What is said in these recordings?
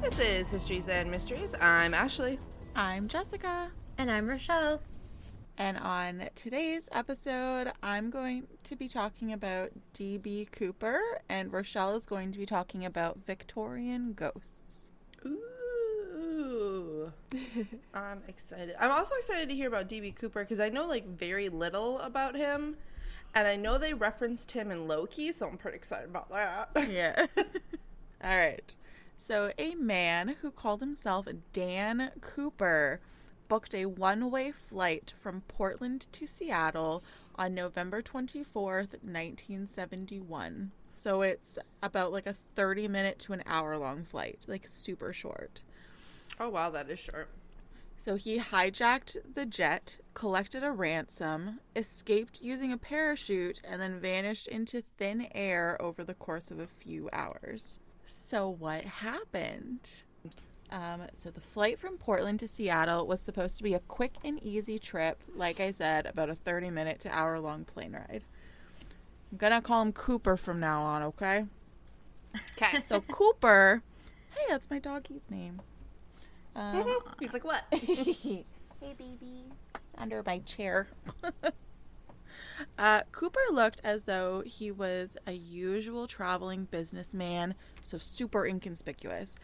This is Histories and Mysteries. I'm Ashley. I'm Jessica. And I'm Rochelle. And on today's episode, I'm going to be talking about D.B. Cooper, and Rochelle is going to be talking about Victorian ghosts. Ooh. I'm excited. I'm also excited to hear about D.B. Cooper because I know very little about him. And I know they referenced him in Loki, so I'm pretty excited about that. Yeah. All right. So a man who called himself Dan Cooper booked a one-way flight from Portland to Seattle on November 24th, 1971. So it's about a 30-minute to an hour-long flight, super short. Oh, wow, that is short. So he hijacked the jet, collected a ransom, escaped using a parachute, and then vanished into thin air over the course of a few hours. So what happened? So the flight from Portland to Seattle was supposed to be a quick and easy trip, like I said, about a 30-minute to hour-long plane ride. I'm going to call him Cooper from now on, okay? Okay. So Cooper, hey, that's my doggy's name. He's like, what? Hey, baby. Under my chair. Cooper looked as though he was a usual traveling businessman, so super inconspicuous.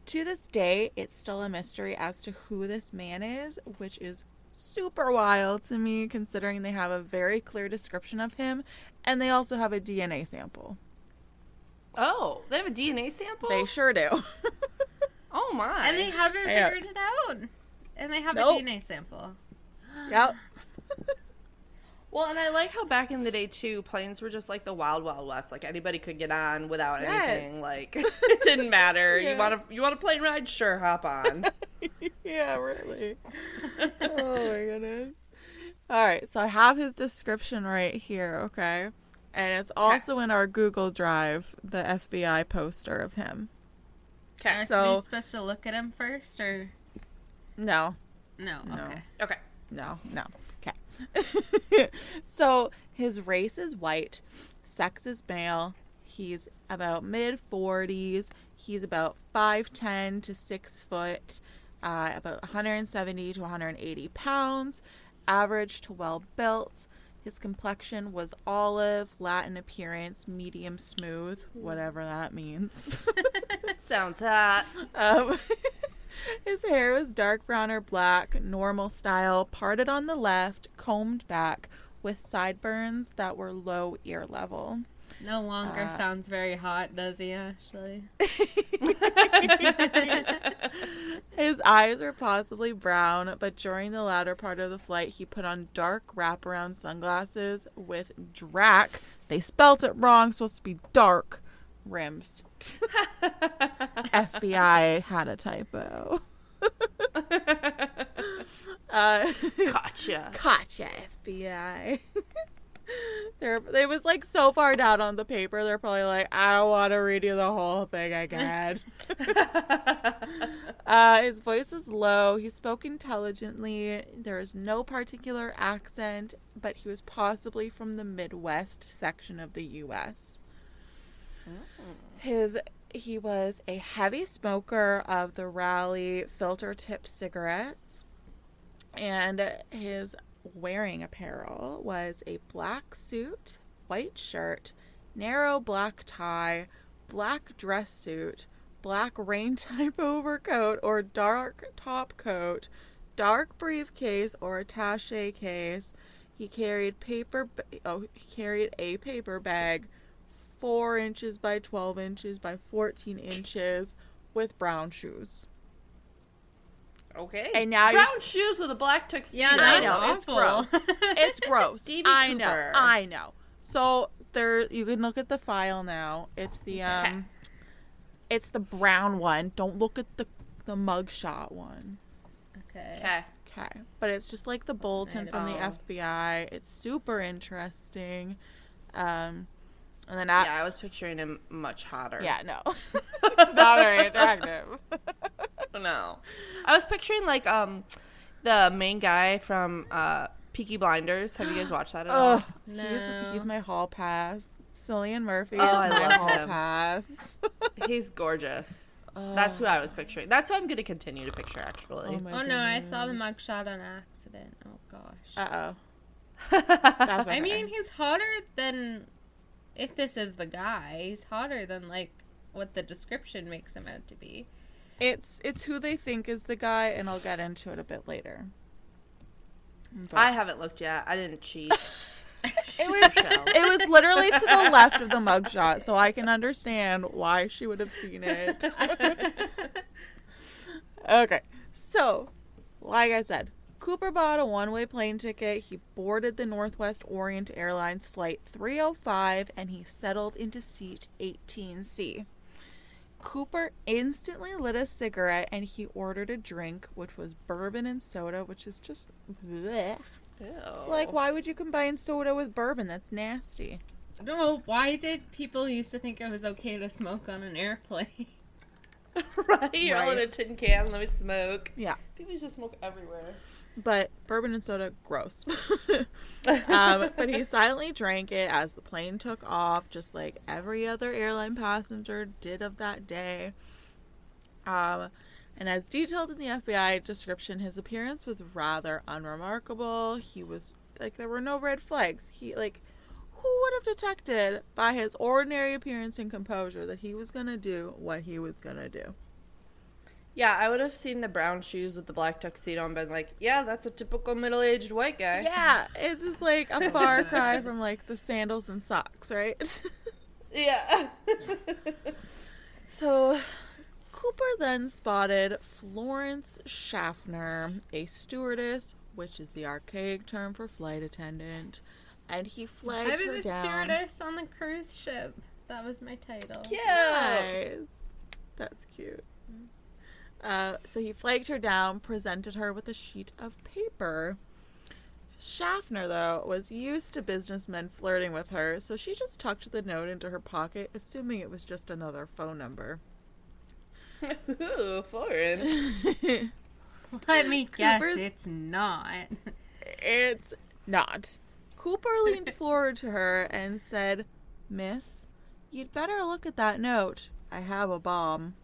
To this day, it's still a mystery as to who this man is, which is super wild to me, considering they have a very clear description of him, and they also have a DNA sample. Oh, they have a DNA sample? They sure do. Oh, my. And they haven't figured it out. And they have a DNA sample. Yep. Well, and I like how back in the day, too, planes were just the wild, wild west. Anybody could get on without anything. It didn't matter. Yeah. You want a plane ride? Sure, hop on. Yeah, really. Oh, my goodness. All right, so I have his description right here, okay? And it's also in our Google Drive, the FBI poster of him. Okay, so we supposed to look at him first, or? No. No, okay. Okay. No. Okay. So his race is white, sex is male, he's about mid-40s, he's about 5'10" to 6 foot, about 170 to 180 pounds, average to well-built. His complexion was olive, Latin appearance, medium smooth, whatever that means. Sounds hot. His hair was dark brown or black, normal style, parted on the left, combed back, with sideburns that were low ear level. No longer sounds very hot, does he, Ashley? His eyes were possibly brown, but during the latter part of the flight, he put on dark wraparound sunglasses with drac. They spelt it wrong, supposed to be dark rims. FBI had a typo. Gotcha. Gotcha, FBI. They was so far down on the paper, they're probably I don't want to read you the whole thing again. His voice was low. He spoke intelligently. There was no particular accent, but he was possibly from the Midwest section of the U.S. He was a heavy smoker of the Raleigh filter tip cigarettes, and his wearing apparel was a black suit, white shirt, narrow black tie, black dress suit, black rain type overcoat or dark top coat, dark briefcase or attaché case. He carried a paper bag 4 inches by 12 inches by 14 inches with brown shoes. Okay. And now brown shoes with a black tuxedo. Yeah, I know, awful. it's gross. It's gross. D.B. I Cooper. know. So you can look at the file now. It's the it's the brown one. Don't look at the mugshot one. Okay. Okay. But it's just the bulletin from the FBI. It's super interesting. And then I was picturing him much hotter. Yeah, no. It's not very attractive. No. I was picturing the main guy from Peaky Blinders. Have you guys watched that at all? No. He's my hall pass. Cillian Murphy is I my love hall him. pass. He's gorgeous. That's who I was picturing. That's who I'm going to continue to picture, actually. Oh no, I saw the mugshot on accident. Oh gosh. Uh-oh. That's okay. I mean, he's hotter than, if this is the guy, he's hotter than, like, what the description makes him out to be. It's who they think is the guy, and I'll get into it a bit later. But I haven't looked yet. I didn't cheat. it was literally to the left of the mugshot, so I can understand why she would have seen it. Okay, so, like I said, Cooper bought a one-way plane ticket. He boarded the Northwest Orient Airlines Flight 305, and he settled into seat 18C. Cooper instantly lit a cigarette, and he ordered a drink, which was bourbon and soda, which is just bleh. Ew. Like, why would you combine soda with bourbon? That's nasty. I don't know, why did people used to think it was okay to smoke on an airplane? Right? You're all in a tin can, let me smoke. Yeah. People used to smoke everywhere. But bourbon and soda, gross. But he silently drank it as the plane took off, just like every other airline passenger did of that day. And as detailed in the FBI description, his appearance was rather unremarkable. He was, like, there were no red flags. He, like, who would have detected by his ordinary appearance and composure that he was going to do what he was going to do? Yeah, I would have seen the brown shoes with the black tuxedo and been like, yeah, that's a typical middle-aged white guy. Yeah, it's just like a far cry from, like, the sandals and socks, right? Yeah. So, Cooper then spotted Florence Schaffner, a stewardess, which is the archaic term for flight attendant, and he flagged her down. I was a stewardess on the cruise ship. That was my title. Cute. Nice. That's cute. So he flagged her down, presented her with a sheet of paper. Schaffner, though, was used to businessmen flirting with her, so she just tucked the note into her pocket, assuming it was just another phone number. Ooh, Florence. Let me guess, Cooper- it's not. It's not. Cooper leaned forward to her and said, "Miss, you'd better look at that note. I have a bomb."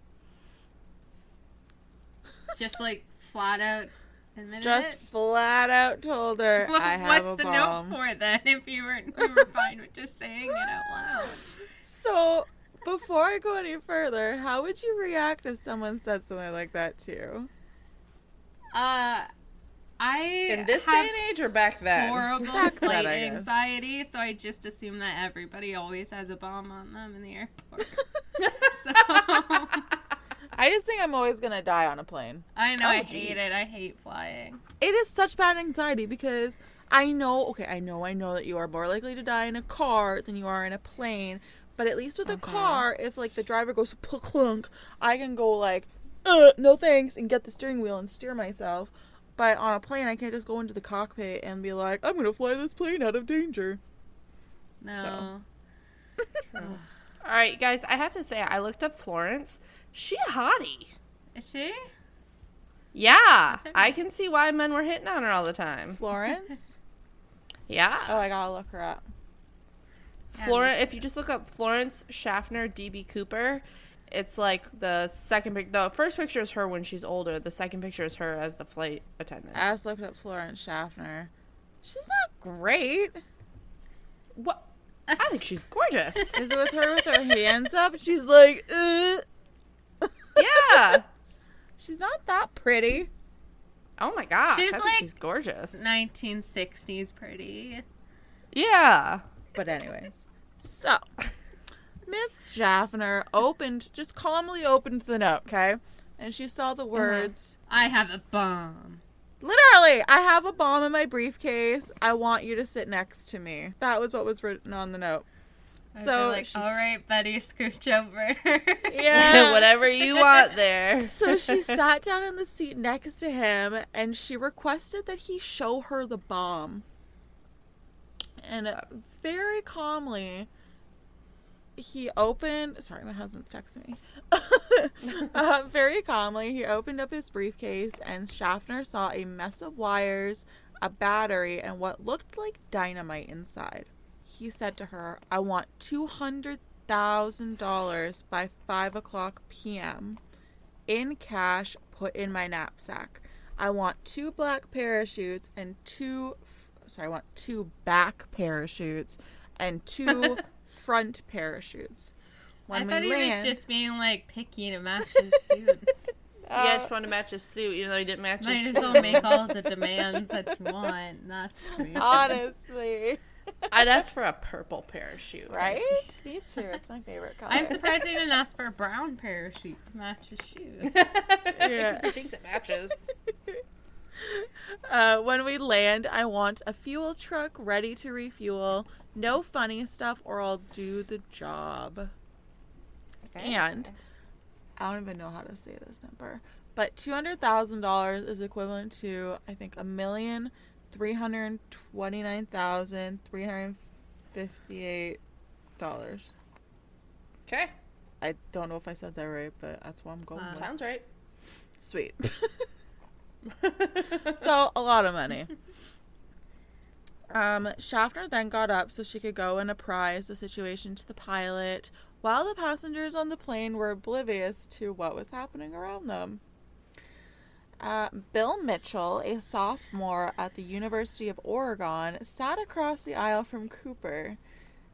Just like flat out admitted Just it? flat out told her, Well, "I have a what's the bomb." note for then? If you were fine with just saying it out loud. So, before I go any further, how would you react if someone said something like that to you? I In this day have and age or back then? horrible Back then, flight I guess. anxiety, so I just assume that everybody always has a bomb on them in the airport. So I just think I'm always going to die on a plane. I know Oh, I jeez. hate it. I hate flying. It is such bad anxiety because I know that you are more likely to die in a car than you are in a plane. But at least with a car, if, like, the driver goes clunk, I can go, like, no thanks, and get the steering wheel and steer myself. But on a plane, I can't just go into the cockpit and be like, I'm going to fly this plane out of danger. No. All right, guys, I have to say, I looked up Florence. She a hottie. Is she? Yeah. That's okay. I can see why men were hitting on her all the time. Florence? Yeah. Oh, I gotta look her up. Florence, if you just look up Florence Schaffner, DB Cooper, it's like the first picture is her when she's older. The second picture is her as the flight attendant. I just looked up Florence Schaffner. She's not great. What? I think she's gorgeous. Is it with her hands up? She's like, Yeah. She's not that pretty. Oh my gosh. She's I think like she's gorgeous. 1960s pretty. Yeah. But anyways, so Miss Schaffner just calmly opened the note, okay? And she saw the words, I have a bomb. literally, "I have a bomb in my briefcase. I want you to sit next to me." That was what was written on the note. I'd So be like, she's- all right, buddy, scooch over. Yeah. Whatever you want there. So she sat down in the seat next to him and she requested that he show her the bomb. And very calmly, he opened... Sorry, my husband's texting me. Very calmly, he opened up his briefcase and Schaffner saw a mess of wires, a battery, and what looked like dynamite inside. He said to her, "I want $200,000 by 5 o'clock p.m. in cash put in my knapsack. I want 2 black parachutes and 2 back parachutes and 2 front parachutes. I thought he was just being like picky to match his suit. Yeah, I just wanted to match his suit, even though he didn't match his Might suit. as well make all the demands that you want. That's true. Honestly. I'd ask for a purple parachute. Right? Me too. It's my favorite color. I'm surprised he didn't ask for a brown parachute to match his shoes. Yeah. Because he thinks it matches. When we land, I want a fuel truck ready to refuel. No funny stuff or I'll do the job. Okay. And I don't even know how to say this number, but $200,000 is equivalent to, I think, $1,329,358. Okay. I don't know if I said that right, but that's what I'm going with. Sounds right. Sweet. So, a lot of money. Schaffner then got up so she could go and apprise the situation to the pilot, while the passengers on the plane were oblivious to what was happening around them. Bill Mitchell, a sophomore at the University of Oregon, sat across the aisle from Cooper.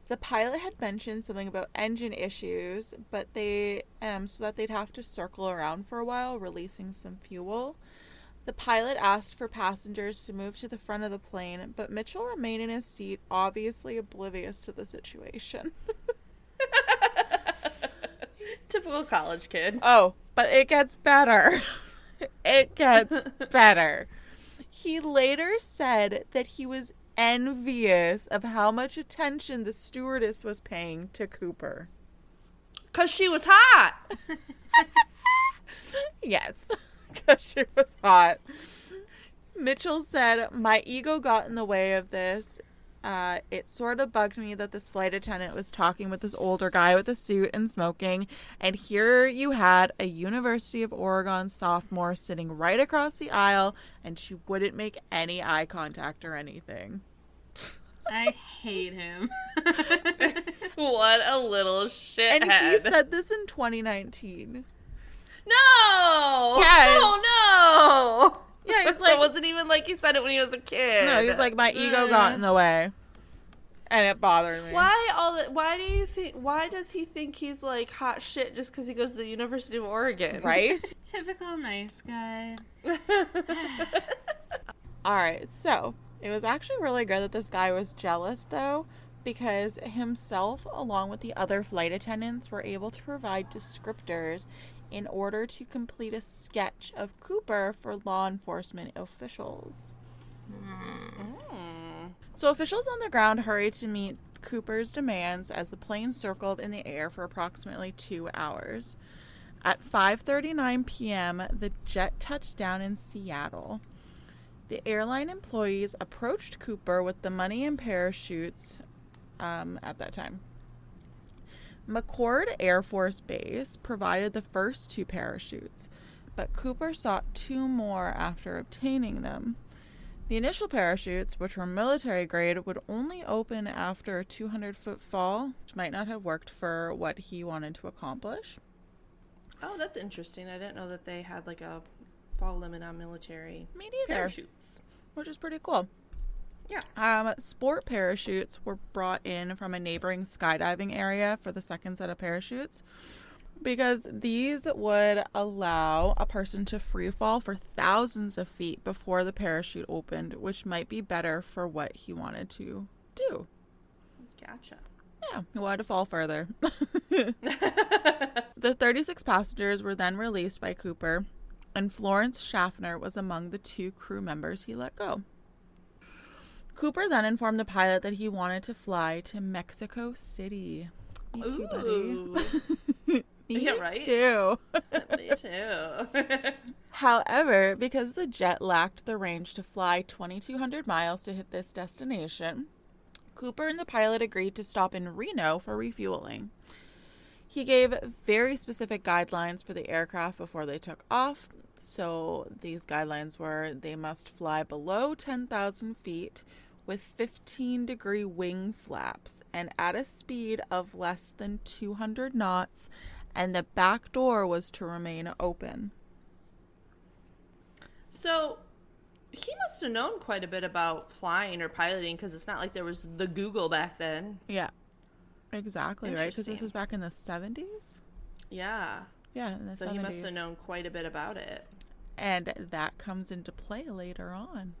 The pilot had mentioned something about engine issues, but so that they'd have to circle around for a while, releasing some fuel. The pilot asked for passengers to move to the front of the plane, but Mitchell remained in his seat, obviously oblivious to the situation. Typical college kid. Oh, but it gets better. It gets better. He later said that he was envious of how much attention the stewardess was paying to Cooper. 'Cause she was hot. Yes, because she was hot. Mitchell said, my ego got in the way of this. It sort of bugged me that this flight attendant was talking with this older guy with a suit and smoking. And here you had a University of Oregon sophomore sitting right across the aisle, and she wouldn't make any eye contact or anything. I hate him. What a little shithead. And he said this in 2019. No! Yes. Oh, no! Yeah, he's So like, it wasn't even like he said it when he was a kid. no, he's like, my ego got in the way. And it bothered me. Why does he think he's like hot shit just because he goes to the University of Oregon? Right? Typical nice guy. Alright, so it was actually really good that this guy was jealous, though, because himself, along with the other flight attendants, were able to provide descriptors in order to complete a sketch of Cooper for law enforcement officials. So officials on the ground hurried to meet Cooper's demands as the plane circled in the air for approximately 2 hours. At 5:39 p.m., the jet touched down in Seattle. The airline employees approached Cooper with the money and parachutes at that time. McCord Air Force Base provided the first 2 parachutes, but Cooper sought 2 more after obtaining them. The initial parachutes, which were military grade, would only open after a 200-foot fall, which might not have worked for what he wanted to accomplish. Oh, that's interesting. I didn't know that they had like a fall limit on military Me neither. parachutes. Which is pretty cool. Yeah. Sport parachutes were brought in from a neighboring skydiving area for the second set of parachutes, because these would allow a person to free fall for thousands of feet before the parachute opened, which might be better for what he wanted to do. Gotcha. Yeah, he wanted to fall further. The 36 passengers were then released by Cooper, and Florence Schaffner was among the 2 crew members he let go. Cooper then informed the pilot that he wanted to fly to Mexico City. Me too, buddy. Me Yeah, right? too. Me too. However, because the jet lacked the range to fly 2,200 miles to hit this destination, Cooper and the pilot agreed to stop in Reno for refueling. He gave very specific guidelines for the aircraft before they took off. So these guidelines were they must fly below 10,000 feet with 15-degree wing flaps and at a speed of less than 200 knots and the back door was to remain open. So he must have known quite a bit about flying or piloting, because it's not like there was the Google back then. Yeah, exactly, right? Because this was back in the 70s? Yeah. Yeah, in the 70s. So he must have known quite a bit about it. And that comes into play later on.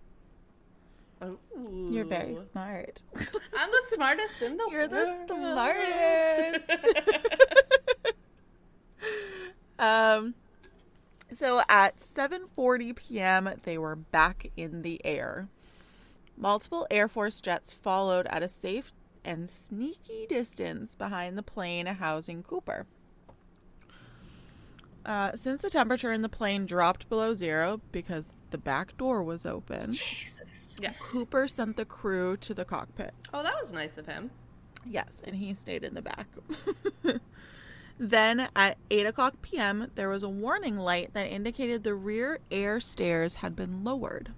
Ooh. You're very smart. I'm the smartest in the You're world. the smartest. So at 7:40 p.m., they were back in the air. Multiple Air Force jets followed at a safe and sneaky distance behind the plane housing Cooper. Since the temperature in the plane dropped below zero because the back door was open, Jesus. Yes. Cooper sent the crew to the cockpit. Oh, that was nice of him. Yes, and he stayed in the back. Then at 8 o'clock p.m., there was a warning light that indicated the rear air stairs had been lowered.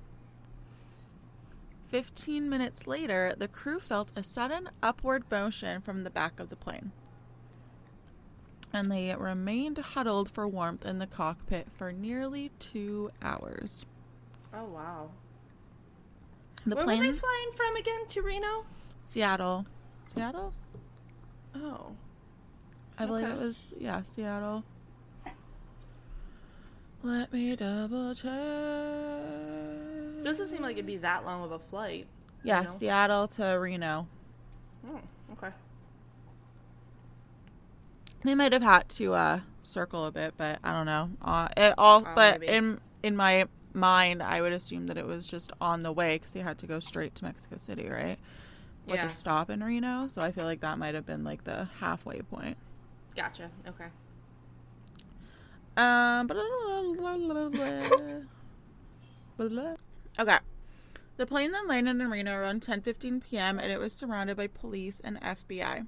15 minutes later, the crew felt a sudden upward motion from the back of the plane. And they remained huddled for warmth in the cockpit for nearly 2 hours. Oh, wow. The Where plane, were they flying from again? To Reno? Seattle. Seattle? Oh. I believe Okay. it was, yeah, Seattle. Let me double check. Doesn't seem like it'd be that long of a flight. Yeah, you know? Seattle to Reno. Oh, okay. They might have had to circle a bit, but I don't know. But maybe. in my mind, I would assume that it was just on the way because they had to go straight to Mexico City, right? With Yeah. a stop in Reno. So I feel like that might have been like the halfway point. Gotcha. Okay. Okay. The plane then landed in Reno around 10:15 p.m. and it was surrounded by police and FBI.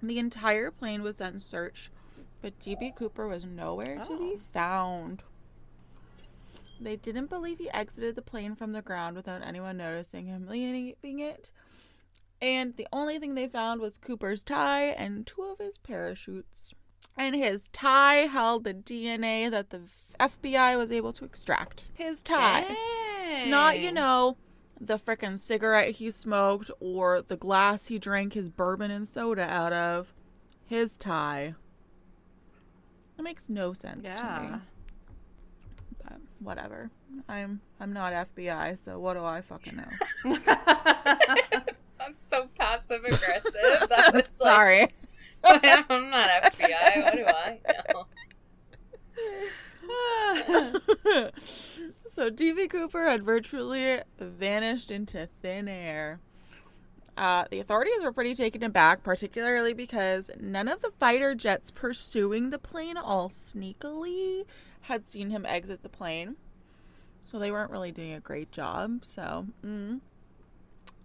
The entire plane was then searched, but D.B. Cooper was nowhere to be found. They didn't believe he exited the plane from the ground without anyone noticing him leaving it. And the only thing they found was Cooper's tie and 2 of his parachutes. And his tie held the DNA that the FBI was able to extract. His tie. Dang. Not, the frickin' cigarette he smoked or the glass he drank his bourbon and soda out of. His tie. It makes no sense to me. But whatever. I'm not FBI, so what do I fucking know? Sounds so passive aggressive. That was Sorry. I'm not FBI. What do I know? So D.B. Cooper had virtually vanished into thin air. The authorities were pretty taken aback, particularly because none of the fighter jets pursuing the plane all sneakily had seen him exit the plane. So they weren't really doing a great job.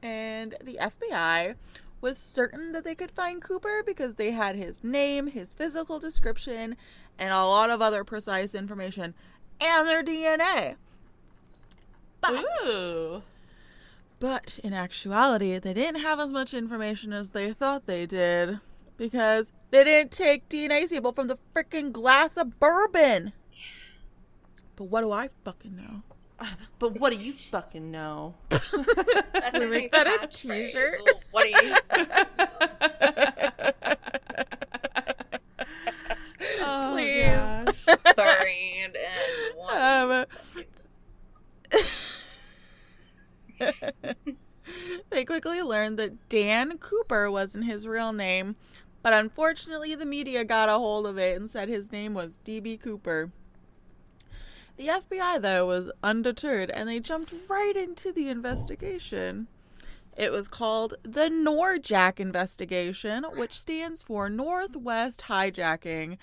And the FBI was certain that they could find Cooper because they had his name, his physical description, and a lot of other precise information, and their DNA. But in actuality, they didn't have as much information as they thought they did because they didn't take DNA sample from the freaking glass of bourbon. But what do I fucking know? But what do you fucking know? That's We a make new that a catchphrase. t-shirt? Well, what do you Oh, Please. gosh. 3 and one. They quickly learned that Dan Cooper wasn't his real name, but unfortunately the media got a hold of it and said his name was D.B. Cooper. The FBI, though, was undeterred, and they jumped right into the investigation. It was called the NORJAC investigation, which stands for Northwest Hijacking,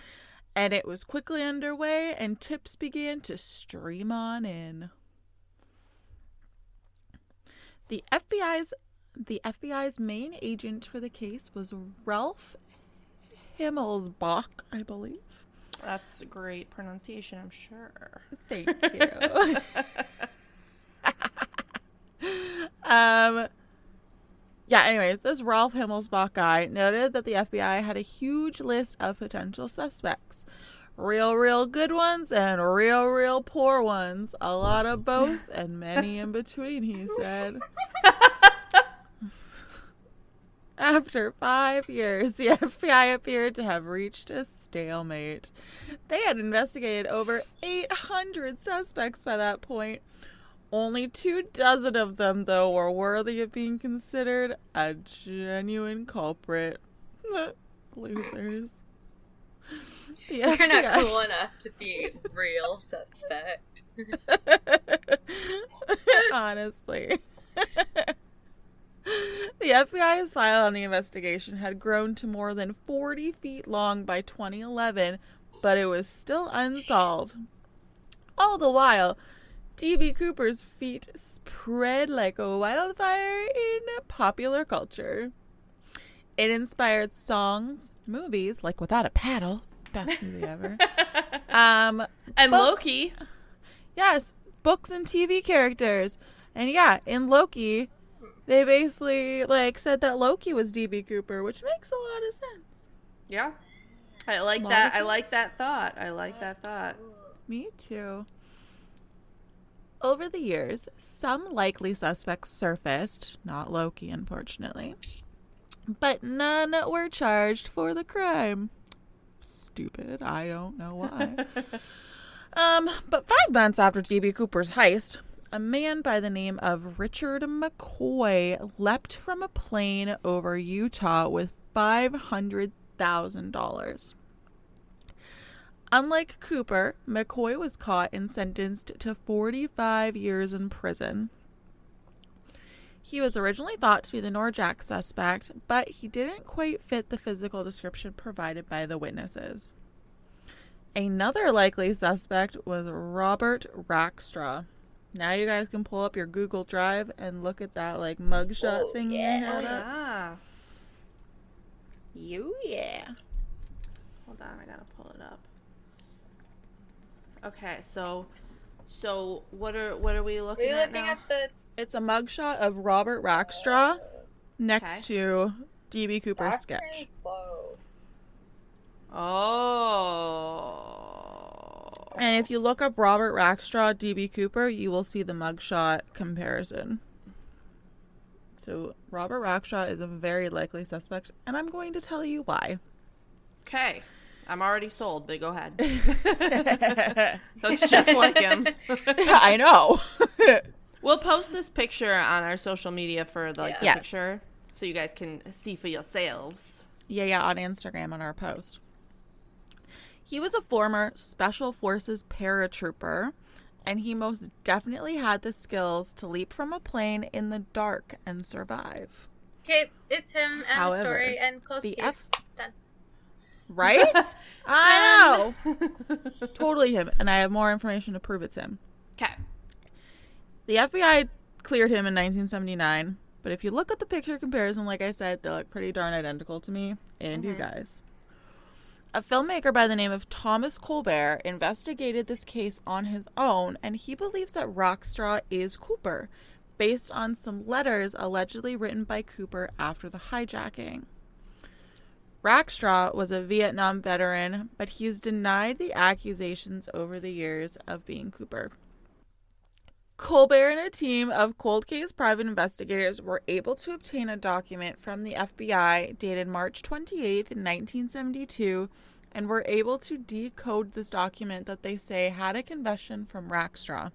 and it was quickly underway, and tips began to stream on in. The FBI's main agent for the case was Ralph Himmelsbach, I believe. That's a great pronunciation, I'm sure. Thank you. Yeah, anyways, this Ralph Himmelsbach guy noted that the FBI had a huge list of potential suspects. Real good ones and real poor ones. A lot of both and many in between, he said. After 5 years, the FBI appeared to have reached a stalemate. They had investigated over 800 suspects by that point. Only 24 of them, though, were worthy of being considered a genuine culprit. Losers. You're not cool enough to be real suspect. Honestly. The FBI's file on the investigation had grown to more than 40 feet long by 2011, but it was still unsolved. All the while, D.B. Cooper's feet spread like a wildfire in popular culture. It inspired songs, movies, like Without a Paddle, best movie ever. And books, Loki. Yes, books and TV characters. And yeah, in Loki, they basically said that Loki was D.B. Cooper, which makes a lot of sense. Yeah. I like that. I like that thought. Me too. Over the years, some likely suspects surfaced, not Loki, unfortunately, but none were charged for the crime. Stupid. I don't know why. But 5 months after D.B. Cooper's heist, a man by the name of Richard McCoy leapt from a plane over Utah with $500,000. Unlike Cooper, McCoy was caught and sentenced to 45 years in prison. He was originally thought to be the Norjack suspect, but he didn't quite fit the physical description provided by the witnesses. Another likely suspect was Robert Rackstraw. Now you guys can pull up your Google Drive and look at that mugshot thing you had up. Yeah. Hold on, I gotta pull it up. Okay, so what are we looking at now? It's a mugshot of Robert Rackstraw next to D.B. Cooper's sketch. Pretty close. Oh. And if you look up Robert Rackstraw, D.B. Cooper, you will see the mugshot comparison. So Robert Rackstraw is a very likely suspect, and I'm going to tell you why. Okay. I'm already sold, but go ahead. Looks just like him. I know. We'll post this picture on our social media for the picture, so you guys can see for yourselves. Yeah, on Instagram on our post. He was a former Special Forces paratrooper, and he most definitely had the skills to leap from a plane in the dark and survive. Okay, it's him and However, the story and close case. Done. Right? I know. Totally him. And I have more information to prove it's him. Okay. The FBI cleared him in 1979. But if you look at the picture comparison, like I said, they look pretty darn identical to me and you guys. A filmmaker by the name of Thomas Colbert investigated this case on his own, and he believes that Rackstraw is Cooper, based on some letters allegedly written by Cooper after the hijacking. Rackstraw was a Vietnam veteran, but he's denied the accusations over the years of being Cooper. Colbert and a team of cold case private investigators were able to obtain a document from the FBI dated March 28th, 1972, and were able to decode this document that they say had a confession from Rackstraw.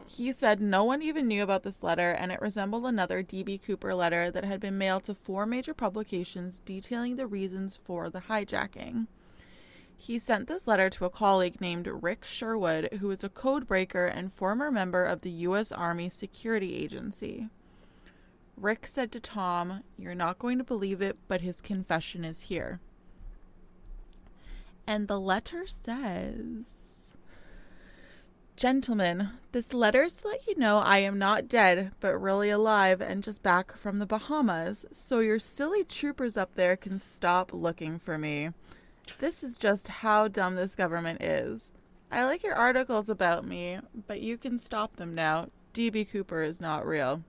He said no one even knew about this letter, and it resembled another D.B. Cooper letter that had been mailed to 4 major publications detailing the reasons for the hijacking. He sent this letter to a colleague named Rick Sherwood, who was a codebreaker and former member of the U.S. Army Security Agency. Rick said to Tom, "You're not going to believe it, but his confession is here." And the letter says, "Gentlemen, this letter's to let you know I am not dead, but really alive and just back from the Bahamas, so your silly troopers up there can stop looking for me. This is just how dumb this government is. I like your articles about me, but you can stop them now. D.B. Cooper is not real."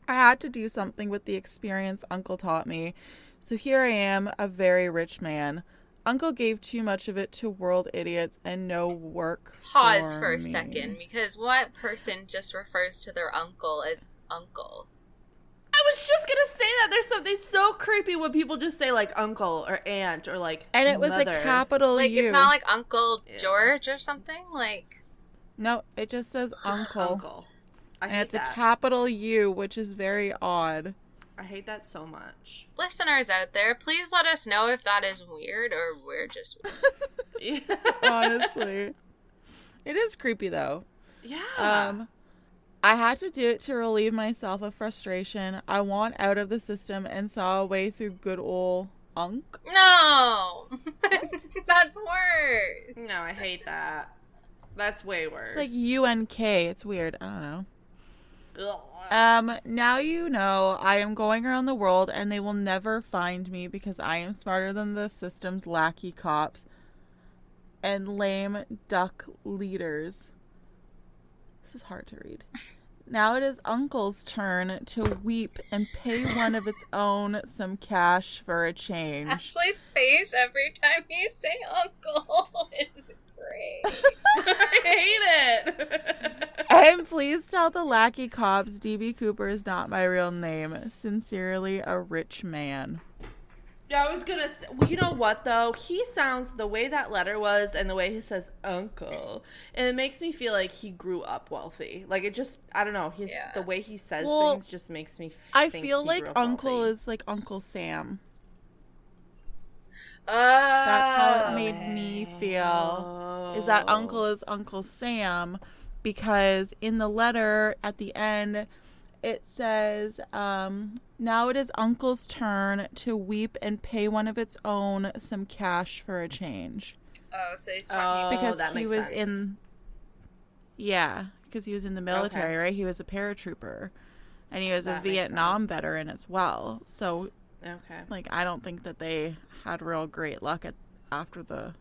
I had to do something with the experience Uncle taught me. So here I am, a very rich man. Uncle gave too much of it to world idiots and no work. Pause for a me. second, because what person just refers to their uncle as uncle? I was just gonna say that there's something so creepy when people just say like uncle or aunt or like And it was mother. a capital Like, U. it's not like Uncle Yeah. George or something? Like, No, it just says uncle. Uncle. I And hate it's that. a capital U, which is very odd. I hate that so much. listeners out there, please let us know if that is weird or we're just weird. Yeah. Honestly. It is creepy though. Yeah. I had to do it to relieve myself of frustration. I want out of the system and saw a way through good old Unk. No! That's worse. No, I hate that. That's way worse. It's like UNK. It's weird. I don't know. Ugh. Now you know I am going around the world and they will never find me because I am smarter than the system's lackey cops and lame duck leaders. This is hard to read. Now it is Uncle's turn to weep and pay one of its own some cash for a change. Ashley's face every time you say uncle is great. I hate it. And please tell the lackey cops DB Cooper is not my real name. Sincerely, a rich man. Yeah, I was gonna say, well, you know what though? He sounds, the way that letter was and the way he says uncle, and it makes me feel like he grew up wealthy. Like it just, I don't know. The way he says things just makes me I think feel he like grew up Uncle wealthy. is like Uncle Sam. Oh. That's how it made me feel. Is that Uncle is Uncle Sam, because in the letter at the end it says, now it is Uncle's turn to weep and pay one of its own some cash for a change. Oh, so he's talking Because that he makes was sense. because he was in the military, right? He was a paratrooper. And he was That a makes Vietnam sense. veteran as well. So, Okay. like, I don't think that they had real great luck after the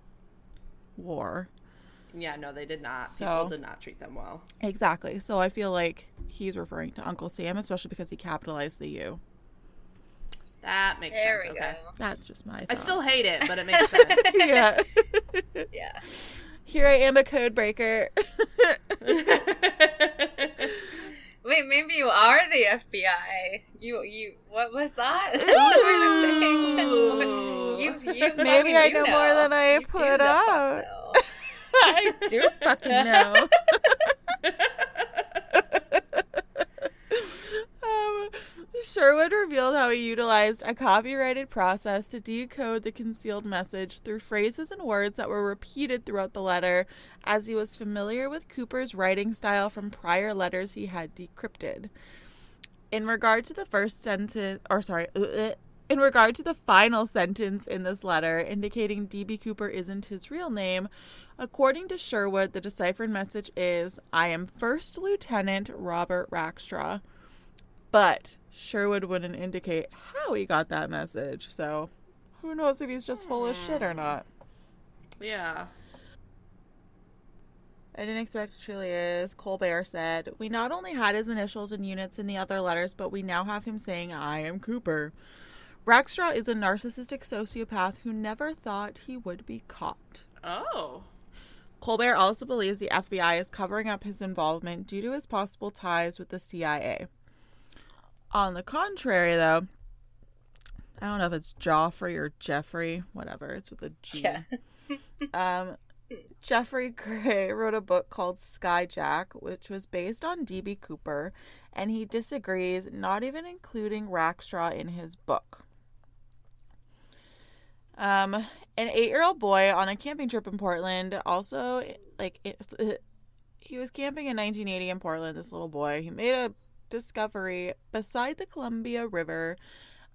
war. Yeah, no, they did not. So- People did not treat them well. Exactly. So I feel like he's referring to Uncle Sam, especially because he capitalized the U. That makes There sense. we Okay. go. That's just my thought. I still hate it, but it makes sense. Yeah. Yeah. Here I am, a code breaker. Wait, maybe you are the FBI. You. What was that? Ooh. you Maybe I know more than I put out. I do fucking know. Sherwood revealed how he utilized a copyrighted process to decode the concealed message through phrases and words that were repeated throughout the letter, as he was familiar with Cooper's writing style from prior letters he had decrypted. In regard to the in regard to the final sentence in this letter, indicating D.B. Cooper isn't his real name, according to Sherwood, the deciphered message is, I am First Lieutenant Robert Rackstraw. But Sherwood wouldn't indicate how he got that message, so who knows if he's just full of shit or not. Yeah. I didn't expect it truly is. Colbert said, we not only had his initials and units in the other letters, but we now have him saying, I am Cooper. Rackstraw is a narcissistic sociopath who never thought he would be caught. Oh. Colbert also believes the FBI is covering up his involvement due to his possible ties with the CIA. On the contrary, though, I don't know if it's Joffrey or Jeffrey, whatever, it's with a G. Yeah. Jeffrey Gray wrote a book called Skyjack, which was based on D.B. Cooper, and he disagrees, not even including Rackstraw in his book. An 8-year-old boy on a camping trip in Portland also, he was camping in 1980 in Portland, this little boy. He made a discovery beside the Columbia River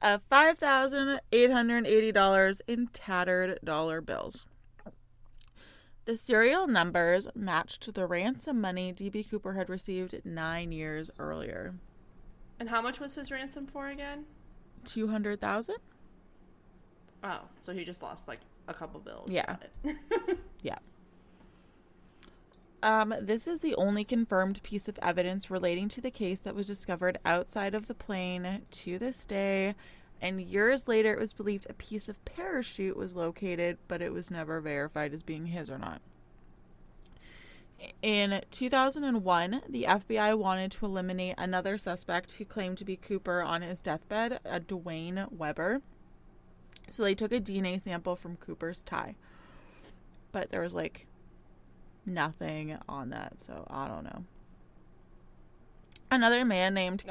of $5,880 in tattered dollar bills. The serial numbers matched the ransom money D.B. Cooper had received 9 years earlier. And how much was his ransom for again? $200,000? Oh, so he just lost like a couple bills. Yeah. Got it. Yeah. This is the only confirmed piece of evidence relating to the case that was discovered outside of the plane to this day. And years later, it was believed a piece of parachute was located, but it was never verified as being his or not. In 2001, the FBI wanted to eliminate another suspect who claimed to be Cooper on his deathbed, a Dwayne Weber. So they took a DNA sample from Cooper's tie. But there was, like, nothing on that, so I don't know. Another man named...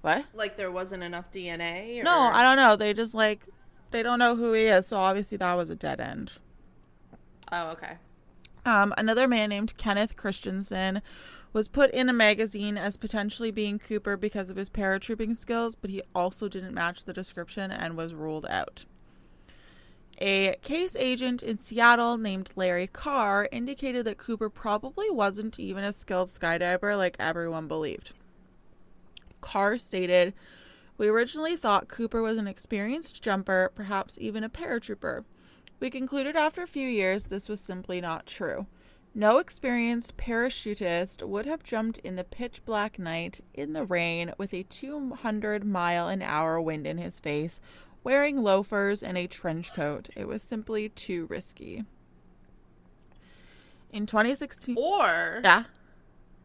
What? Like there wasn't enough DNA? Or... No, I don't know. They just, like, they don't know who he is, so obviously that was a dead end. Oh, okay. Another man named Kenneth Christensen was put in a magazine as potentially being Cooper because of his paratrooping skills, but he also didn't match the description and was ruled out. A case agent in Seattle named Larry Carr indicated that Cooper probably wasn't even a skilled skydiver like everyone believed. Carr stated, "We originally thought Cooper was an experienced jumper, perhaps even a paratrooper. We concluded after a few years this was simply not true. No experienced parachutist would have jumped in the pitch black night, in the rain, with a 200-mile-an-hour wind in his face, wearing loafers and a trench coat. It was simply too risky." In 2016...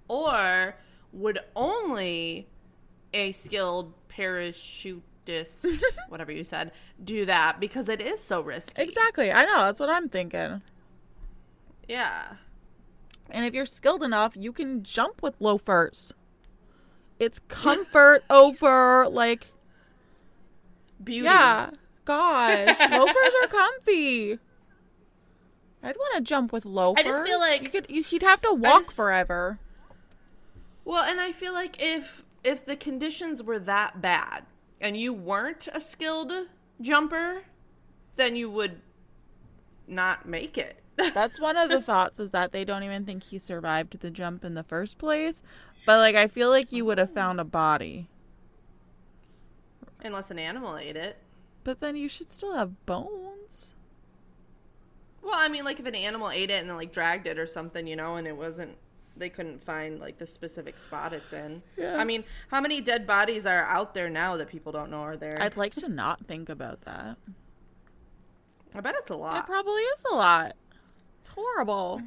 Or would only a skilled parachutist, whatever you said, do that because it is so risky. Exactly. I know. That's what I'm thinking. Yeah. And if you're skilled enough, you can jump with loafers. It's comfort over, like... beauty. Yeah. Gosh. Loafers are comfy. I'd want to jump with loafers. I just feel like... You'd have to walk forever. Well, and I feel like if the conditions were that bad and you weren't a skilled jumper, then you would not make it. That's one of the thoughts, is that they don't even think he survived the jump in the first place. But, like, I feel like you would have found a body. Unless an animal ate it. But then you should still have bones. Well, I mean, like, if an animal ate it and then, like, dragged it or something, you know, and it wasn't... they couldn't find, like, the specific spot it's in. Yeah. I mean, how many dead bodies are out there now that people don't know are there? I'd like to not think about that. I bet it's a lot. It probably is a lot. It's horrible.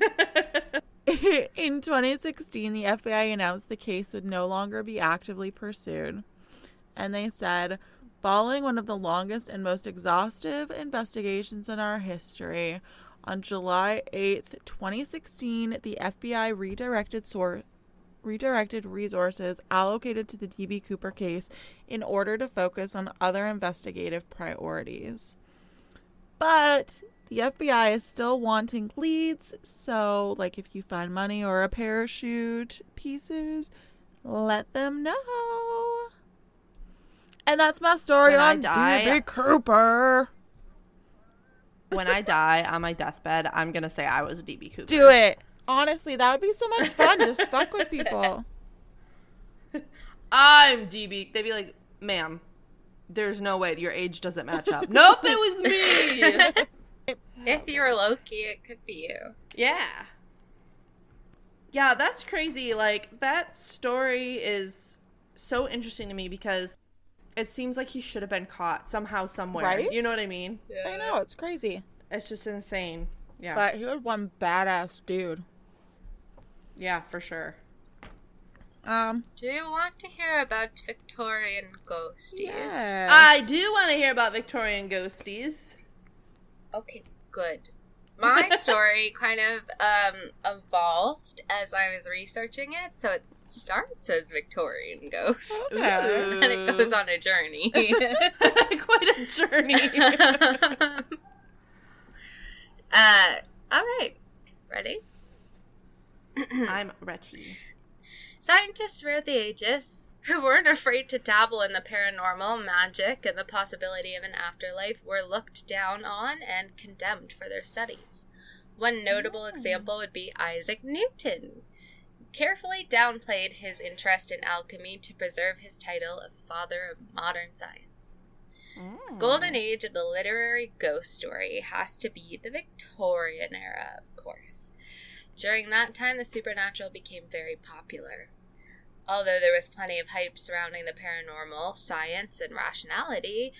In 2016, the FBI announced the case would no longer be actively pursued. And they said, following one of the longest and most exhaustive investigations in our history, on July 8th, 2016, the FBI redirected resources allocated to the D.B. Cooper case in order to focus on other investigative priorities. But the FBI is still wanting leads, so, like, if you find money or a parachute pieces, let them know. And that's my story on D.B. Cooper. When I die on my deathbed, I'm going to say I was a D.B. Cooper. Do it. Honestly, that would be so much fun. Just fuck with people. I'm D.B. They'd be like, ma'am, there's no way. Your age doesn't match up. Nope, it was me. If you were Loki, it could be you. Yeah. Yeah, that's crazy. Like, that story is so interesting to me because it seems like he should have been caught somehow, somewhere. Right? You know what I mean? Yeah. I know, it's crazy. It's just insane. Yeah. But he was one badass dude. Yeah, for sure. Do you want to hear about Victorian ghosties? Yes. I do want to hear about Victorian ghosties. Okay, good. My story kind of evolved as I was researching it, so it starts as Victorian ghosts, and it goes on a journey. Quite a journey. All right. Ready? I'm ready. Scientists throughout the ages who weren't afraid to dabble in the paranormal, magic, and the possibility of an afterlife were looked down on and condemned for their studies. One notable example would be Isaac Newton. Carefully downplayed his interest in alchemy to preserve his title of Father of Modern Science. Golden age of the literary ghost story has to be the Victorian era, of course. During that time, the supernatural became very popular. Although there was plenty of hype surrounding the paranormal, science, and rationality,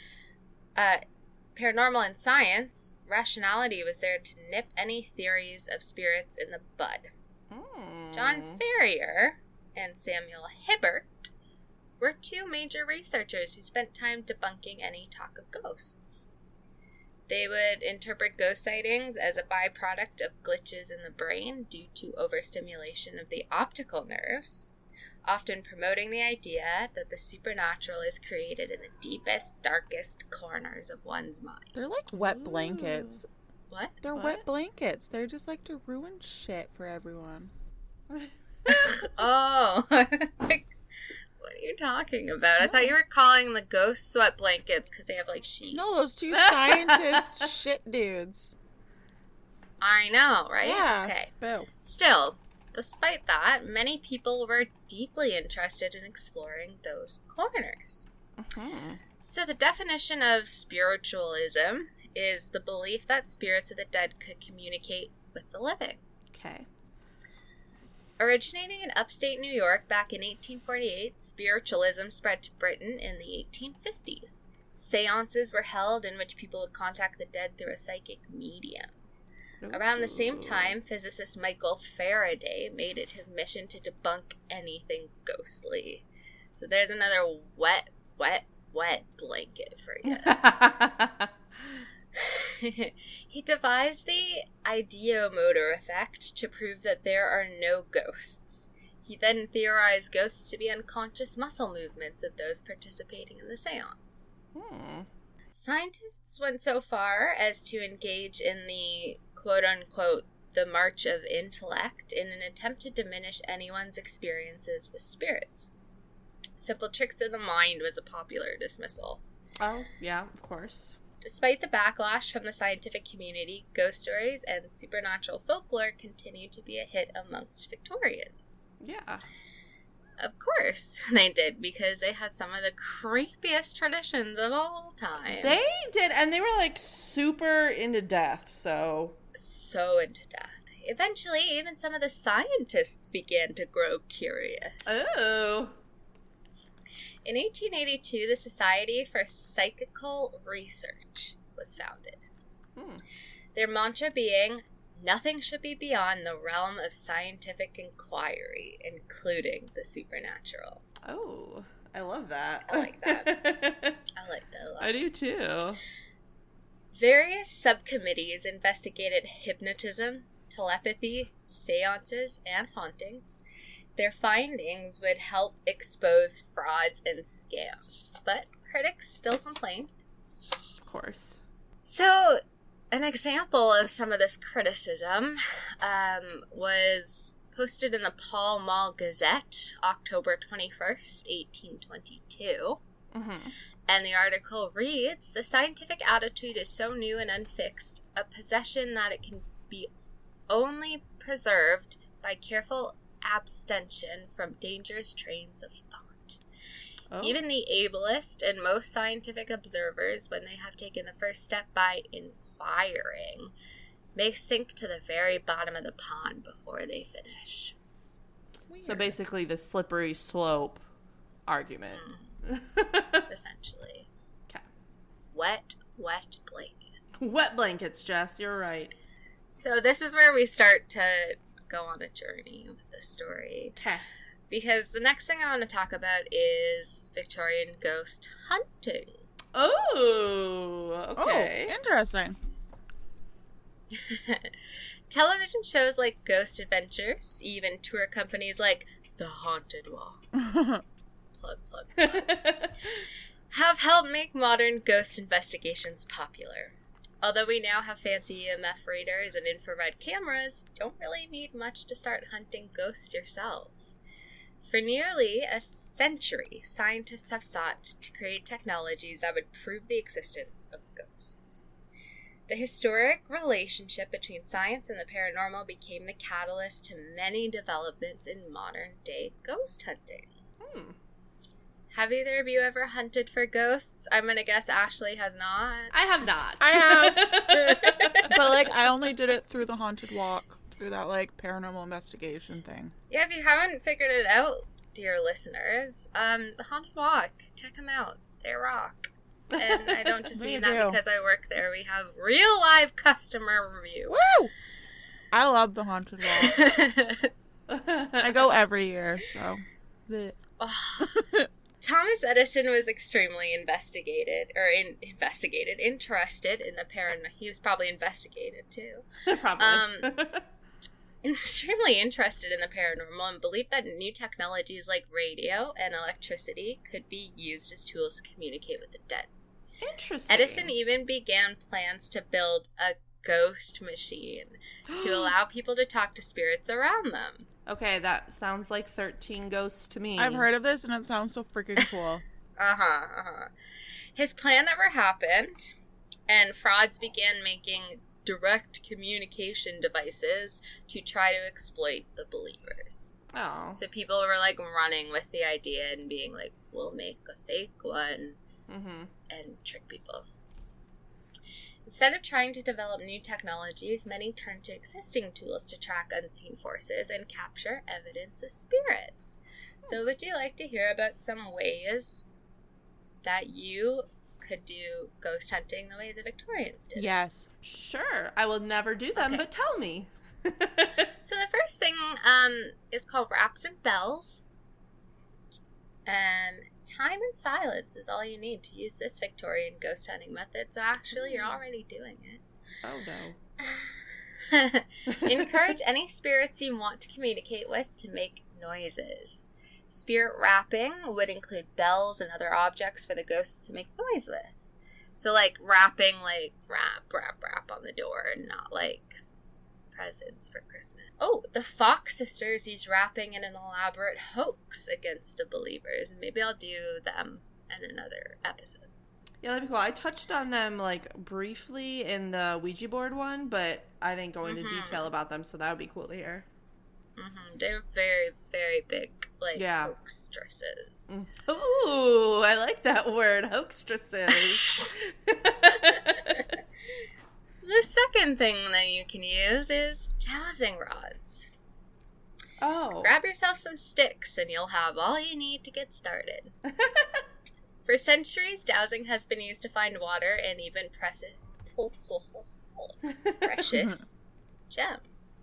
paranormal and science, rationality was there to nip any theories of spirits in the bud. John Ferrier and Samuel Hibbert were two major researchers who spent time debunking any talk of ghosts. They would interpret ghost sightings as a byproduct of glitches in the brain due to overstimulation of the optical nerves, often promoting the idea that the supernatural is created in the deepest, darkest corners of one's mind. They're like wet blankets. What? They're wet blankets. They're just like to ruin shit for everyone. Oh. What are you talking about? I thought you were calling the ghosts wet blankets because they have like sheets. No, those two scientist shit dudes. I know, right? Yeah. Okay. Boo. Still, despite that, many people were deeply interested in exploring those corners. So the definition of spiritualism is the belief that spirits of the dead could communicate with the living. Okay. Originating in upstate New York back in 1848, spiritualism spread to Britain in the 1850s. Seances were held in which people would contact the dead through a psychic medium. Around the same time, physicist Michael Faraday made it his mission to debunk anything ghostly. So there's another wet blanket for you. He devised the ideomotor effect to prove that there are no ghosts. He then theorized ghosts to be unconscious muscle movements of those participating in the seance. Scientists went so far as to engage in the quote-unquote the march of intellect in an attempt to diminish anyone's experiences with spirits. Simple tricks of the mind was a popular dismissal. Oh, yeah, of course. Despite the backlash from the scientific community, ghost stories and supernatural folklore continued to be a hit amongst Victorians. Yeah. Of course they did, because they had some of the creepiest traditions of all time. They did, and they were, like, super into death, so... So into death. Eventually, even some of the scientists began to grow curious. Oh. In 1882, the Society for Psychical Research was founded. Their mantra being, nothing should be beyond the realm of scientific inquiry, including the supernatural. Oh, I love that. I like that. I like that a lot. I do too. Various subcommittees investigated hypnotism, telepathy, seances, and hauntings. Their findings would help expose frauds and scams, but critics still complained. Of course. So, an example of some of this criticism was posted in the Pall Mall Gazette, October 21st, 1822. And the article reads, "The scientific attitude is so new and unfixed, a possession that it can be only preserved by careful abstention from dangerous trains of thought. Even the ablest and most scientific observers, when they have taken the first step by inquiring, may sink to the very bottom of the pond before they finish." Weird. So basically the slippery slope argument. Essentially. Okay. Wet blankets. Wet blankets, Jess, you're right. So this is where we start to go on a journey with the story. Okay. Because the next thing I want to talk about is Victorian ghost hunting. Oh, okay. Oh, interesting. Television shows like Ghost Adventures, even tour companies like The Haunted Walk, plug, have helped make modern ghost investigations popular. Although we now have fancy EMF readers and infrared cameras, don't really need much to start hunting ghosts yourself. For nearly a century, scientists have sought to create technologies that would prove the existence of ghosts. The historic relationship between science and the paranormal became the catalyst to many developments in modern-day ghost hunting. Have either of you ever hunted for ghosts? I'm going to guess Ashley has not. I have not. I have. But, like, I only did it through the haunted walk through that, like, paranormal investigation thing. Yeah, if you haven't figured it out, dear listeners, the Haunted Walk, check them out. They rock. And I don't just mean that because I work there. We have real live customer review. Woo! I love the Haunted Walk. I go every year, so... Thomas Edison was extremely interested in the paranormal. He was probably investigated too. Probably. Extremely interested in the paranormal and believed that new technologies like radio and electricity could be used as tools to communicate with the dead. Interesting. Edison even began plans to build a ghost machine to allow people to talk to spirits around them. Okay, that sounds like 13 Ghosts to me. I've heard of this and it sounds so freaking cool. His plan never happened, and frauds began making direct communication devices to try to exploit the believers. Oh. So people were like running with the idea and being like, we'll make a fake one and trick people. Instead of trying to develop new technologies, many turned to existing tools to track unseen forces and capture evidence of spirits. So would you like to hear about some ways that you could do ghost hunting the way the Victorians did? Yes. Sure. I will never do them, but tell me. So the first thing is called raps and bells. And time and silence is all you need to use this Victorian ghost hunting method. So actually, you're already doing it. Oh, no. Encourage any spirits you want to communicate with to make noises. Spirit rapping would include bells and other objects for the ghosts to make noise with. So, like, rapping, like, rap, rap, rap on the door, and not, like, presents for Christmas. Oh, the Fox sisters use rapping in an elaborate hoax against the believers, and maybe I'll do them in another episode. Yeah, that'd be cool. I touched on them, like, briefly in the Ouija board one, but I didn't go into detail about them, so that would be cool to hear. They're very, very big, like, hoaxstresses. Ooh, I like that word, hoaxstresses. The second thing that you can use is dowsing rods. Oh. Grab yourself some sticks and you'll have all you need to get started. For centuries, dowsing has been used to find water and even precious gems.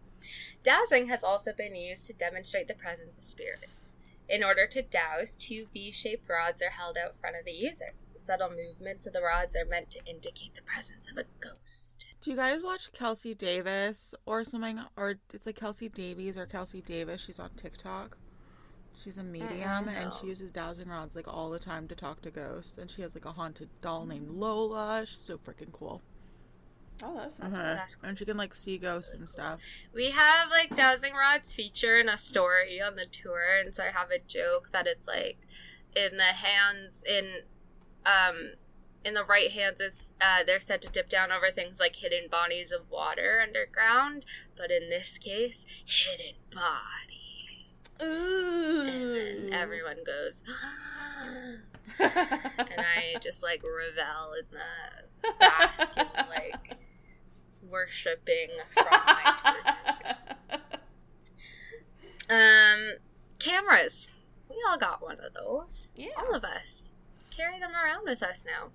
Dowsing has also been used to demonstrate the presence of spirits. In order to douse, two V-shaped rods are held out front of the user. The subtle movements of the rods are meant to indicate the presence of a ghost. Do you guys watch Kelsey Davis or something? Or it's like Kelsey Davies or Kelsey Davis. She's on TikTok. She's a medium and she uses dowsing rods like all the time to talk to ghosts. And she has like a haunted doll named Lola. She's so freaking cool. Oh, that sounds cool. And she can like see ghosts and stuff. We have like dowsing rods feature in a story on the tour, and so I have a joke that it's like in the hands in the right hands is they're said to dip down over things like hidden bodies of water underground, but in this case, hidden bodies. Ooh. And everyone goes, and I just like revel in the bask and like worshipping from my cameras. We all got one of those. Yeah. All of us. Carry them around with us now.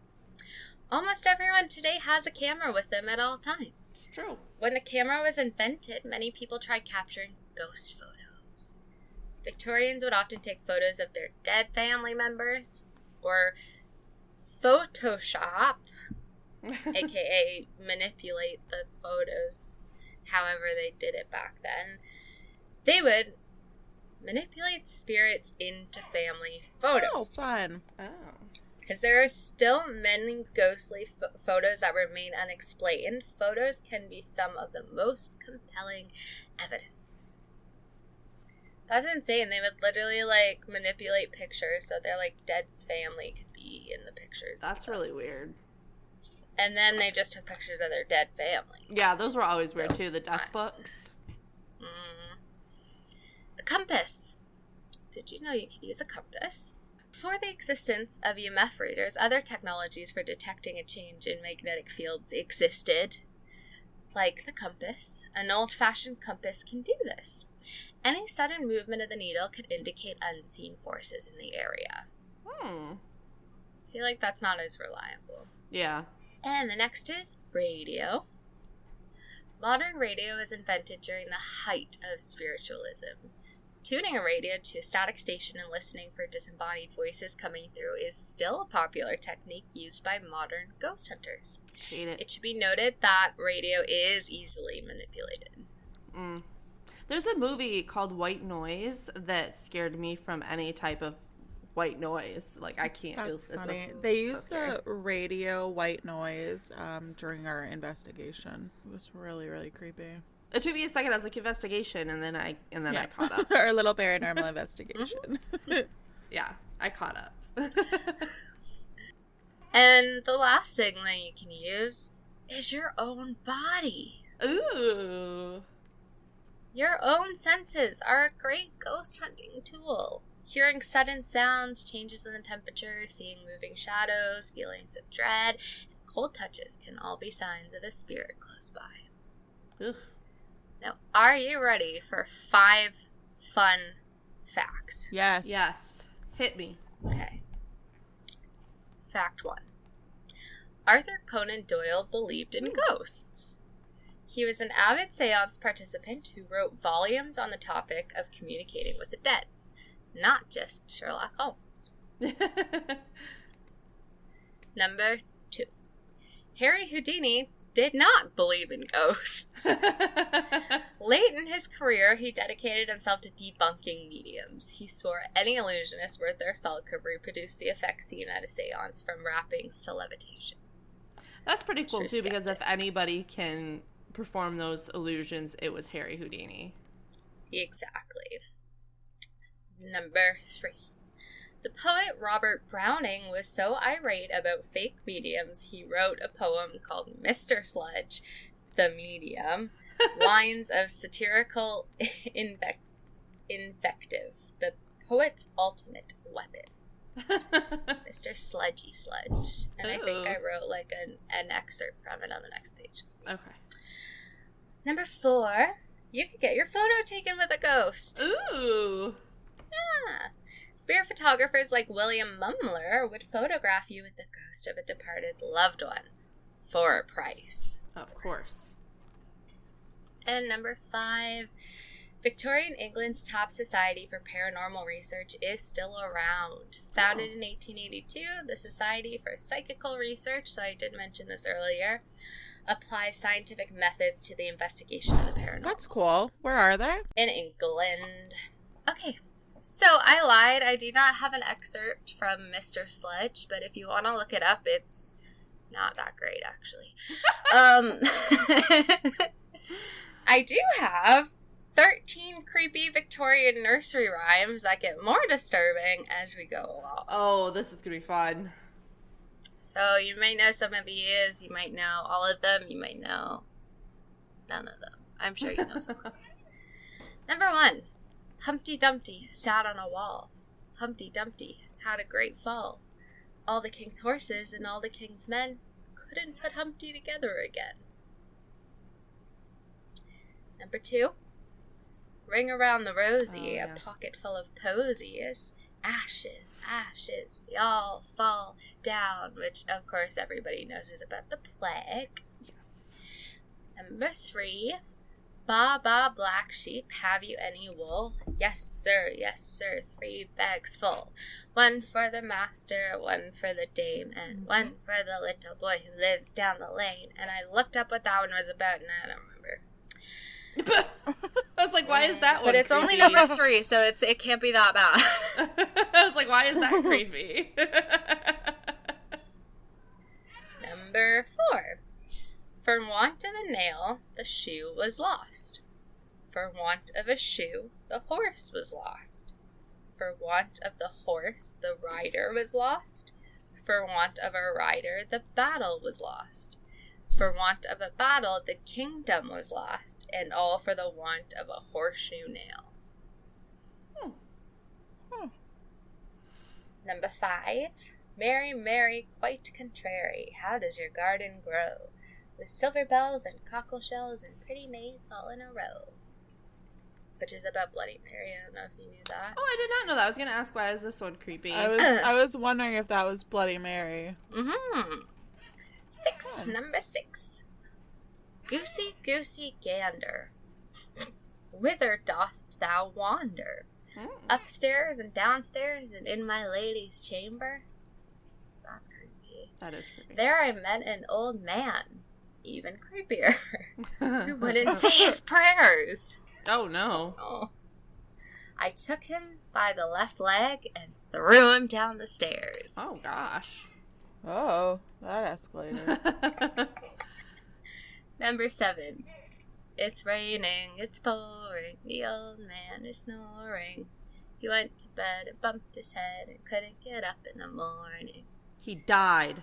Almost everyone today has a camera with them at all times. It's true. When a camera was invented, many people tried capturing ghost photos. Victorians would often take photos of their dead family members, or Photoshop, aka manipulate the photos however they did it back then. They would manipulate spirits into family photos. Oh, fun. Oh. Because there are still many ghostly photos that remain unexplained. Photos can be some of the most compelling evidence. That's insane. They would literally, like, manipulate pictures so their, like, dead family could be in the pictures. That's really weird. And then they just took pictures of their dead family. Yeah, those were always weird, too. The death books. A compass. Did you know you could use a compass? Before the existence of EMF readers, other technologies for detecting a change in magnetic fields existed, Like the compass, an old-fashioned compass can do this. Any sudden movement of the needle could indicate unseen forces in the area. I feel like that's not as reliable. Yeah. And the next is radio. Modern radio was invented during the height of spiritualism. Tuning a radio to a static station and listening for disembodied voices coming through is still a popular technique used by modern ghost hunters. Hate it. It should be noted that radio is easily manipulated. There's a movie called White Noise that scared me from any type of white noise. Like, I can't. That's funny. They used the radio white noise during our investigation. It was really, really creepy. It took me a second. I was like, investigation, and then I caught up. Our little paranormal investigation. Yeah, I caught up. And the last thing that you can use is your own body. Ooh. Your own senses are a great ghost hunting tool. Hearing sudden sounds, changes in the temperature, seeing moving shadows, feelings of dread, and cold touches can all be signs of a spirit close by. Ugh. Now, are you ready for 5 fun facts? Yes. Yes. Hit me. Okay. Fact 1. Arthur Conan Doyle believed in ghosts. He was an avid seance participant who wrote volumes on the topic of communicating with the dead, not just Sherlock Holmes. Number 2. Harry Houdini did not believe in ghosts. Late in his career, he dedicated himself to debunking mediums. He swore any illusionist worth their salt could reproduce the effects seen at a seance, from wrappings to levitation. That's pretty cool, too, because if anybody can perform those illusions, it was Harry Houdini. Exactly. Number 3. The poet Robert Browning was so irate about fake mediums, he wrote a poem called Mr. Sludge, the Medium, lines of satirical invective, the poet's ultimate weapon. Mr. Sludgy Sludge. And I think I wrote like an excerpt from it on the next page. Okay. Number 4. You could get your photo taken with a ghost. Ooh. Yeah. Spirit photographers like William Mumler would photograph you with the ghost of a departed loved one for a price. Of course. And number 5. Victorian England's top society for paranormal research is still around. Founded in 1882, the Society for Psychical Research, so I did mention this earlier, applies scientific methods to the investigation of the paranormal. That's cool. Where are they? In England. Okay, so I lied. I do not have an excerpt from Mr. Sludge, but if you want to look it up, it's not that great, actually. I do have 13 creepy Victorian nursery rhymes that get more disturbing as we go along. Oh, this is going to be fun. So you might know some of these, you might know all of them, you might know none of them. I'm sure you know some. Number 1. Humpty Dumpty sat on a wall. Humpty Dumpty had a great fall. All the king's horses and all the king's men couldn't put Humpty together again. Number 2. Ring around the rosy, a pocket full of posies. Ashes, ashes, we all fall down, which of course everybody knows is about the plague. Yes. Number 3. Ba, ba, black sheep, have you any wool? Yes, sir, 3 bags full. 1 for the master, 1 for the dame, and 1 for the little boy who lives down the lane. And I looked up what that one was about, and I don't remember. I was like, why is that one But it's creepy? only number 3, so it can't be that bad. I was like, why is that creepy? Number 4. For want of a nail, the shoe was lost. For want of a shoe, the horse was lost. For want of the horse, the rider was lost. For want of a rider, the battle was lost. For want of a battle, the kingdom was lost, and all for the want of a horseshoe nail. Number 5. Mary, Mary, quite contrary, how does your garden grow? with silver bells and cockle shells and pretty maids all in a row. Which is about Bloody Mary. I don't know if you knew that. Oh, I did not know that. I was going to ask, why is this one creepy? I was wondering if that was Bloody Mary. Mm-hmm. 6, number 6. Goosey, goosey, gander, whither dost thou wander? Upstairs and downstairs and in my lady's chamber? That's creepy. That is creepy. There I met an old man, even creepier, who wouldn't say his prayers. Oh, no. Oh. I took him by the left leg and threw him down the stairs. Oh, gosh. Oh, that escalated. Number 7. It's raining, it's pouring, the old man is snoring. He went to bed and bumped his head and couldn't get up in the morning. He died.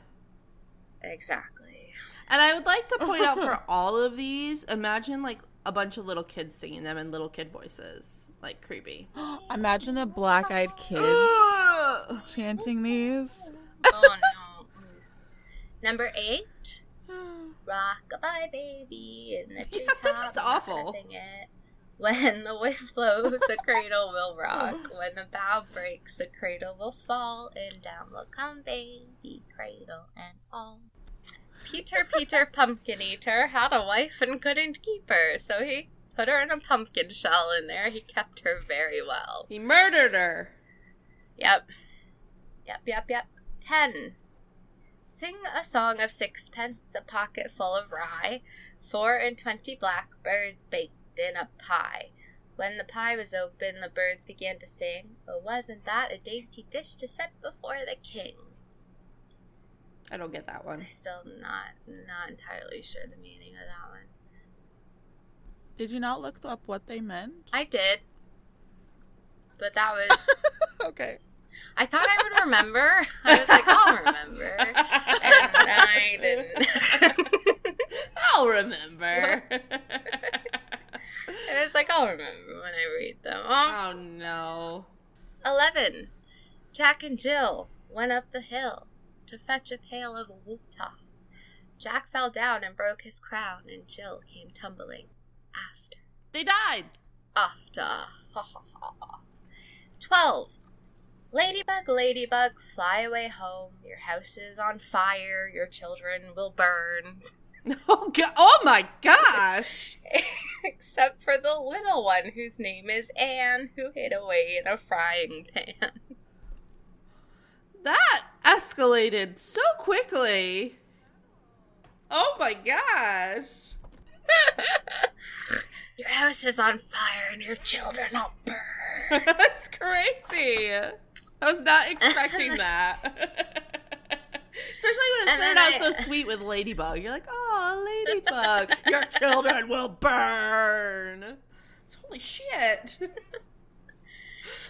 Exactly. And I would like to point out for all of these, imagine, like, a bunch of little kids singing them in little kid voices. Like, creepy. Imagine the black-eyed kids chanting these. Oh, no. Number 8. Rock-a-bye, baby, in the treetop. This is awful. Sing it. When the wind blows, the cradle will rock. When the bough breaks, the cradle will fall. And down will come baby, cradle and all. Peter, pumpkin eater, had a wife and couldn't keep her. So he put her in a pumpkin shell in there. He kept her very well. He murdered her. Yep. 10. Sing a song of sixpence, a pocket full of rye, 4 and 20 blackbirds baked in a pie. When the pie was open, the birds began to sing, oh, wasn't that a dainty dish to set before the king? I don't get that one. I'm still not entirely sure the meaning of that one. Did you not look up what they meant? I did. But that was... Okay. I thought I would remember. I was like, I'll remember. And I didn't. I'll remember. I was like, I'll remember when I read them. Oh, no. 11. Jack and Jill went up the hill to fetch a pail of water. Jack fell down and broke his crown, and Jill came tumbling after. They died. After. Ha ha ha. 12. Ladybug, ladybug, fly away home. Your house is on fire. Your children will burn. Oh my gosh. Except for the little one whose name is Anne, who hid away in a frying pan. That escalated so quickly. Oh my gosh. Your house is on fire and your children will burn. That's crazy. I was not expecting that. Especially when it started out so sweet with Ladybug. You're like, oh, Ladybug, your children will burn. Holy shit.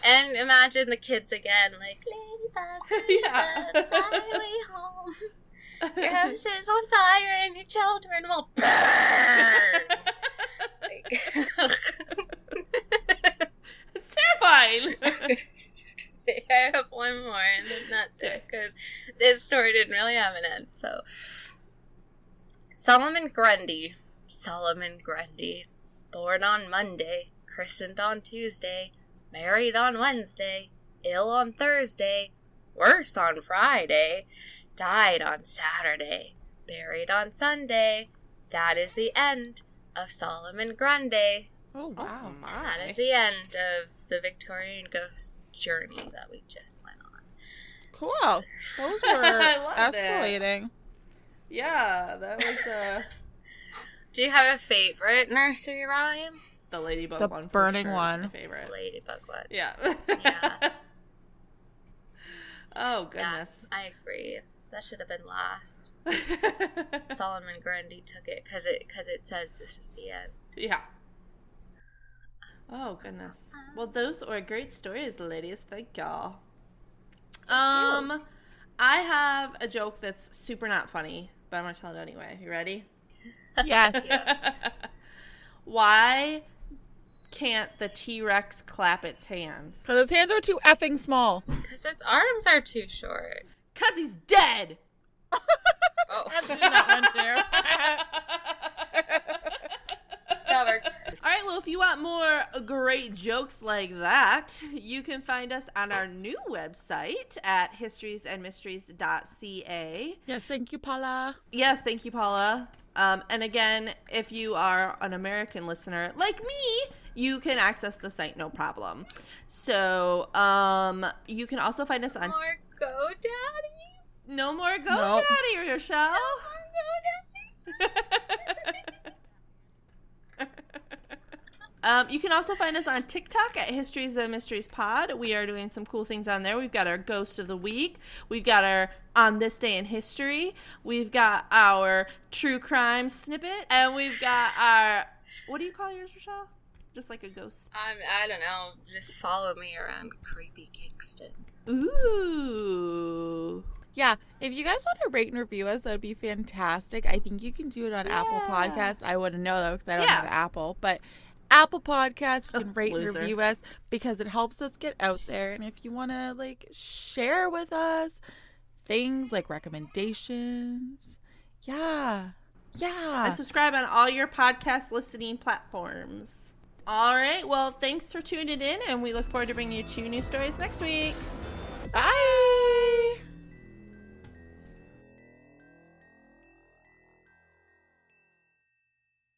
And imagine the kids again, like, Ladybug, Ladybug, fly away home. Your house is on fire and your children will burn. It's terrifying. I have one more, and then that's it, because this story didn't really have an end. So, Solomon Grundy, born on Monday, christened on Tuesday, married on Wednesday, ill on Thursday, worse on Friday, died on Saturday, buried on Sunday. That is the end of Solomon Grundy. Oh, wow. Oh, That is the end of the Victorian ghost journey that we just went on. Cool. Those were escalating. Yeah, that was Do you have a favorite nursery rhyme? the Ladybug The one. burning for sure one. Is my favorite. Ladybug one. Yeah. Yeah. Oh goodness. Yeah, I agree. That should have been last. Solomon Grundy took it because it says this is the end. Yeah. Oh goodness. Well, those were great stories, ladies. Thank y'all. I have a joke that's super not funny, but I'm gonna tell it anyway. You ready? Yes. Why can't the T-Rex clap its hands? Because its hands are too effing small. Because its arms are too short. 'Cause he's dead. Oh. I'm doing that one too. That works. All right, well, if you want more great jokes like that, you can find us on our new website at historiesandmysteries.ca. Yes, thank you, Paula. Yes, thank you, Paula. And again, if you are an American listener like me, you can access the site no problem. So you can also find us on... More GoDaddy? No more Nope. GoDaddy, Rochelle. No more GoDaddy? You can also find us on TikTok at Histories and Mysteries Pod. We are doing some cool things on there. We've got our Ghost of the Week. We've got our On This Day in History. We've got our True Crime Snippet. And we've got our... What do you call yours, Rochelle? Just like a ghost? I don't know. Just follow me around creepy Kingston. Ooh. Yeah, if you guys want to rate and review us, that would be fantastic. I think you can do it on Apple Podcasts. I wouldn't know, though, because I don't have Apple. But Apple Podcasts, you can rate and review us because it helps us get out there. And if you want to, like, share with us things like recommendations, yeah. And subscribe on all your podcast listening platforms. All right, well, thanks for tuning in, and we look forward to bringing you 2 new stories next week. Bye!